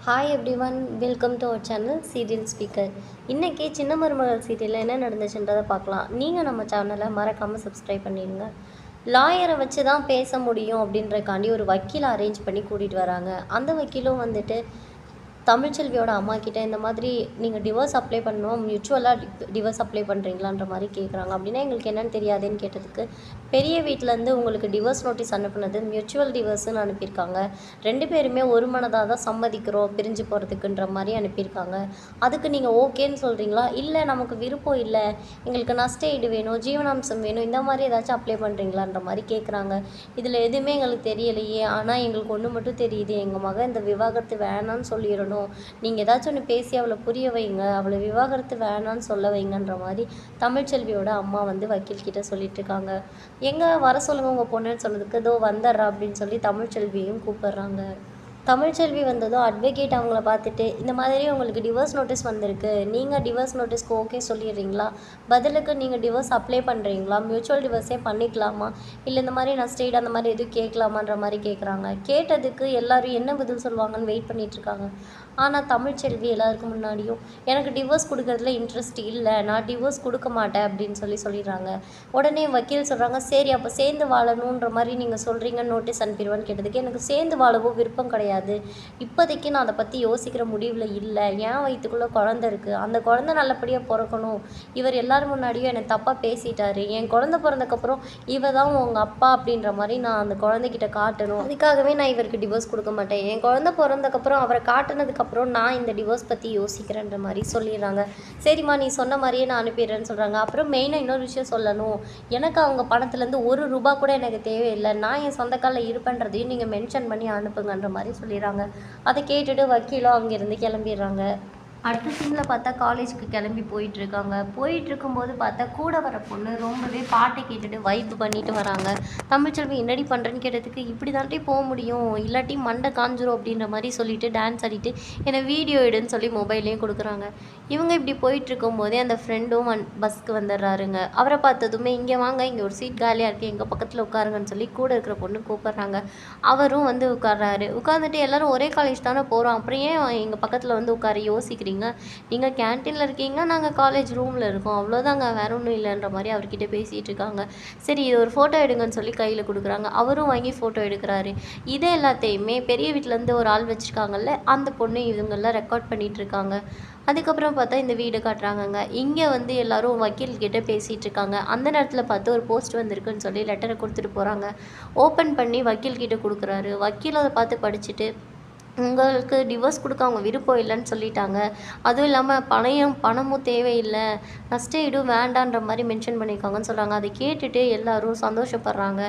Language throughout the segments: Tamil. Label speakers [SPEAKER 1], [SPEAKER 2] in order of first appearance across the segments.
[SPEAKER 1] Hi everyone, welcome to our channel serial speaker. இன்றைக்கி சின்ன மருமகள் சீரியலில் என்ன நடந்துச்சுன்றதை பார்க்கலாம். நீங்கள் நம்ம சேனலை மறக்காமல் சப்ஸ்கிரைப் பண்ணிடுங்க. லாயரை வச்சு தான் பேச முடியும் அப்படின்றக்காண்டி ஒரு வக்கீலை அரேஞ்ச் பண்ணி கூட்டிகிட்டு வராங்க. அந்த வக்கீலும் வந்துட்டு தமிழ்ச்செல்வியோட அம்மா கிட்ட இந்த மாதிரி நீங்கள் டிவோர்ஸ் அப்ளை பண்ணணும், மியூச்சுவலாக டிவோர்ஸ் அப்ளை பண்ணுறீங்களான்ற மாதிரி கேட்குறாங்க. அப்படின்னா எங்களுக்கு என்னென்னு தெரியாதுன்னு கேட்டதுக்கு, பெரிய வீட்டிலேருந்து உங்களுக்கு டிவோர்ஸ் நோட்டீஸ் அனுப்புனது மியூச்சுவல் டிவோர்ஸ்ன்னு அனுப்பியிருக்காங்க. 2 பேருமே ஒரு மனதாக தான் சம்மதிக்கிறோம் பிரிஞ்சு போகிறதுக்குன்ற மாதிரி அனுப்பியிருக்காங்க. அதுக்கு நீங்கள் ஓகேன்னு சொல்கிறீங்களா, இல்லை நமக்கு விருப்பம் இல்லை, எங்களுக்கு நஷ்ட ஈடு வேணும், ஜீவனாம்சம் வேணும், இந்த மாதிரி ஏதாச்சும் அப்ளை பண்ணுறீங்களான்ற மாதிரி கேட்குறாங்க. இதில் எதுவுமே எங்களுக்கு தெரியலையே, ஆனால் எங்களுக்கு ஒன்று மட்டும் தெரியுது, எங்கள் மகன் இந்த விவாகரத்து வேணான்னு சொல்லிடணும், நீங்கள் ஏதாச்சும் ஒன்று பேசி அவளை புரிய வைங்க, அவளை விவாகரத்து வேணான்னு சொல்ல வைங்கன்ற மாதிரி தமிழ்ச்செல்வியோட அம்மா வந்து வக்கீல் கிட்ட சொல்லிட்டு இருக்காங்க. எங்கே வர சொல்லுங்க உங்கள் பொண்ணுன்னு சொன்னதுக்கு, இதோ வந்துடுறா அப்படின்னு சொல்லி தமிழ்ச்செல்வியும் கூப்பிடுறாங்க. தமிழ்ச்செல்வி வந்ததும் அட்வொகேட் அவங்கள பார்த்துட்டு, இந்த மாதிரி உங்களுக்கு டிவோர்ஸ் நோட்டீஸ் வந்திருக்கு, நீங்கள் டிவோர்ஸ் நோட்டீஸ்க்கு ஓகே சொல்லிடுறீங்களா, பதிலுக்கு நீங்கள் டிவோர்ஸ் அப்ளை பண்ணுறீங்களா, மியூச்சுவல் டிவோர்ஸே பண்ணிக்கலாமா, இல்லை இந்த மாதிரி நஷ்டஈடு அந்த மாதிரி எதுவும் கேட்கலாமான்ற மாதிரி கேட்குறாங்க. கேட்டதுக்கு எல்லோரும் என்ன பதில் சொல்லுவாங்கன்னு வெயிட் பண்ணிகிட்ருக்காங்க. ஆனால் தமிழ்ச்செல்வி எல்லாருக்கும் முன்னாடியும் எனக்கு டிவோர்ஸ் கொடுக்கறதுல இன்ட்ரெஸ்ட் இல்லை, நான் டிவோர்ஸ் கொடுக்க மாட்டேன் அப்படின்னு சொல்லிடுறாங்க. உடனே வக்கீல் சொல்கிறாங்க, சரி அப்போ சேர்ந்து வாழணுன்ற மாதிரி நீங்கள் சொல்கிறீங்கன்னு நோட்டீஸ் அனுப்பிடுவான்னு கேட்டதுக்கு, எனக்கு சேர்ந்து வாழவோ விருப்பம் கிடையாது, இப்போதைக்கு நான் அதை பற்றி யோசிக்கிற முடிவில் இல்லை, என் வயிற்றுக்குள்ளே குழந்தை இருக்குது, அந்த குழந்தை நல்லபடியாக பிறக்கணும், இவர் எல்லோரும் முன்னாடியும் என்னை தப்பாக பேசிட்டாரு, என் குழந்தை பிறந்தக்கப்புறம் இவ தான் உங்கள் அப்பா அப்படின்ற மாதிரி நான் அந்த குழந்தைகிட்ட காட்டணும், அதுக்காகவே நான் இவருக்கு டிவோர்ஸ் கொடுக்க மாட்டேன், என் குழந்தை பிறந்தக்கப்புறம் அவரை காட்டினதுக்கப்புறம் நான் இந்த டிவோர்ஸ் பற்றி யோசிக்கிறேன்ற மாதிரி சொல்லிடுறாங்க. சரிம்மா நீ சொன்ன மாதிரியே நான் அனுப்பிடுறேன்னு சொல்கிறாங்க. அப்புறம் மெயினாக இன்னொரு விஷயம் சொல்லணும், எனக்கு அவங்க பணத்துலேருந்து ₹1 கூட எனக்கு தேவையில்லை, நான் என் சொந்த காலில் இருப்பேன்றதையும் நீங்கள் மென்ஷன் பண்ணி அனுப்புங்கன்ற மாதிரி சொல்லிடுறாங்க. அதை கேட்டுட்டு வக்கீலும் அங்கேருந்து கிளம்பிடுறாங்க. அடுத்த சீனில் பார்த்தா காலேஜுக்கு கிளம்பி போயிட்டுருக்காங்க. போயிட்டுருக்கும்போது பார்த்தா கூட வர பொண்ணு ரொம்பவே பாட்டு கேட்டுட்டு வைப் பண்ணிட்டு வராங்க. தமிழ்ச்செல்வி என்னடி பண்ணுறேன்னு கேட்டதுக்கு, இப்படி தாண்டி போக முடியும், இல்லாட்டி மண்டை காஞ்சிரும் அப்படின்ற மாதிரி சொல்லிட்டு டான்ஸ் ஆடிட்டு என்னை வீடியோ எடுன்னு சொல்லி மொபைல்லையும் கொடுக்குறாங்க. இவங்க இப்படி போயிட்டுருக்கும் போதே அந்த ஃப்ரெண்டும் பஸ்க்கு வந்துடுறாருங்க. அவரை பார்த்ததுமே இங்கே வாங்க, இங்கே ஒரு சீட் காலியாக இருக்குது, எங்கள் பக்கத்தில் உட்காருங்கன்னு சொல்லி கூட இருக்கிற பொண்ணு கூப்பிட்றாங்க. அவரும் வந்து உட்கார்றாரு. உட்காந்துட்டு எல்லோரும் ஒரே காலேஜ் தானே போகிறோம், அப்புறம் ஏன் எங்கள் பக்கத்தில் வந்து உட்கார யோசிக்கிறீங்க, நீங்கள் கேன்டீனில் இருக்கீங்க, நாங்கள் காலேஜ் ரூமில் இருக்கோம், அவ்வளோதாங்க, வேற ஒன்றும் இல்லைன்ற மாதிரி அவர்கிட்ட பேசிகிட்டு இருக்காங்க. சரி இது ஒரு ஃபோட்டோ எடுங்கன்னு சொல்லி கையில் கொடுக்குறாங்க. அவரும் வாங்கி ஃபோட்டோ எடுக்கிறாரு. இதே எல்லாத்தையுமே பெரிய வீட்டிலேருந்து ஒரு ஆள் வச்சுருக்காங்கல்ல, அந்த பொண்ணு இவங்கெல்லாம் ரெக்கார்ட் பண்ணிகிட்டு இருக்காங்க. அதுக்கப்புறம் பார்த்தா இந்த வீடு காட்டுறாங்கங்க. இங்கே வந்து எல்லோரும் வக்கீல் கிட்டே பேசிகிட்டு இருக்காங்க. அந்த நேரத்தில் பார்த்து ஒரு போஸ்ட் வந்திருக்குன்னு சொல்லி லெட்டரை கொடுத்துட்டு போகிறாங்க. ஓப்பன் பண்ணி வக்கீல் கிட்டே கொடுக்குறாரு. வக்கீல் அதை பார்த்து படிச்சுட்டு, உங்களுக்கு டிவோர்ஸ் கொடுக்க அவங்க விருப்பம் இல்லைன்னு சொல்லிட்டாங்க, அதுவும் இல்லாமல் பணமும் தேவையில்லை, நஷ்ட ஈடும் வேண்டான்ற மாதிரி மென்ஷன் பண்ணியிருக்காங்கன்னு சொல்கிறாங்க. அதை கேட்டுட்டு எல்லோரும் சந்தோஷப்படுறாங்க.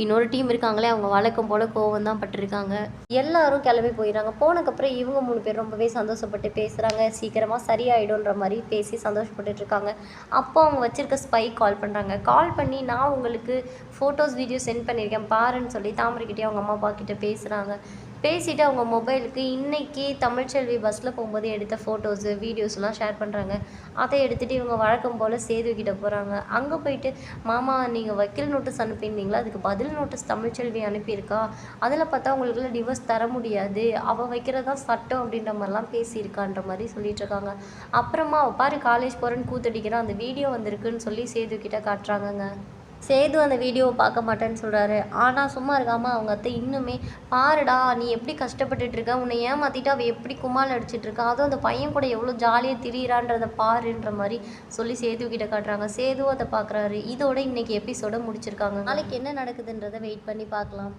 [SPEAKER 1] இன்னொரு டீம் இருக்காங்களே, அவங்க வழக்கம் போல் கோவம் தான் பட்டிருக்காங்க. எல்லோரும் கிளம்பி போயிடறாங்க. போனதுக்கப்புறம் இவங்க 3 பேர் ரொம்பவே சந்தோஷப்பட்டு பேசுகிறாங்க. சீக்கிரமாக சரியாயிடும்ன்ற மாதிரி பேசி சந்தோஷப்பட்டுட்டு இருக்காங்க. அப்போ அவங்க வச்சுருக்க ஸ்பை கால் பண்ணுறாங்க. கால் பண்ணி நான் உங்களுக்கு ஃபோட்டோஸ் வீடியோ சென்ட் பண்ணியிருக்கேன் பாருன்னு சொல்லி தாமரைக்கிட்டே அவங்க அம்மா அப்பா கிட்டே பேசுகிறாங்க. பேசிவிட்டு அவங்க மொபைலுக்கு இன்றைக்கி தமிழ்ச்செல்வி பஸ்ஸில் போகும்போது எடுத்த ஃபோட்டோஸு வீடியோஸ்லாம் ஷேர் பண்ணுறாங்க. அதை எடுத்துகிட்டு இவங்க வழக்கம் போல் சேதுக்கிட்ட போகிறாங்க. அங்கே போயிட்டு, மாமா நீங்கள் வக்கீல் நோட்டீஸ் அனுப்பியிருந்தீங்களா, அதுக்கு பதில் நோட்டீஸ் தமிழ்ச்செல்வி அனுப்பியிருக்கா, அதில் பார்த்தா உங்களுக்குலாம் டிவோர்ஸ் தர முடியாது, அவள் வைக்கிறதா சட்டம் அப்படின்ற மாதிரிலாம் பேசியிருக்கான்ற மாதிரி சொல்லிட்டு இருக்காங்க. அப்புறமா பாரு காலேஜ் போகிறேன்னு கூத்தடிக்கிறான், அந்த வீடியோ வந்திருக்குன்னு சொல்லி சேதுக்கிட்ட காட்டுறாங்கங்க. சேது அந்த வீடியோவை பார்க்க மாட்டேன்னு சொல்கிறாரு. ஆனால் சும்மா இருக்காமல் அவங்க அத்தை இன்னுமே, பாருடா நீ எப்படி கஷ்டப்பட்டுட்ருக்க, உன்னை ஏமாற்றிட்டு அவள் எப்படி கும்மால் அடிச்சிட்ருக்கா, அதுவும் அந்த பையன் கூட எவ்வளோ ஜாலியாக திரியிறான்றதை பாருன்ற மாதிரி சொல்லி சேதுக்கிட்ட காட்டுறாங்க. சேதுவும் அதை பார்க்குறாரு. இதோட இன்றைக்கி எபிசோட முடிச்சிருக்காங்க. நாளைக்கு என்ன நடக்குதுன்றதை வெயிட் பண்ணி பார்க்கலாம்.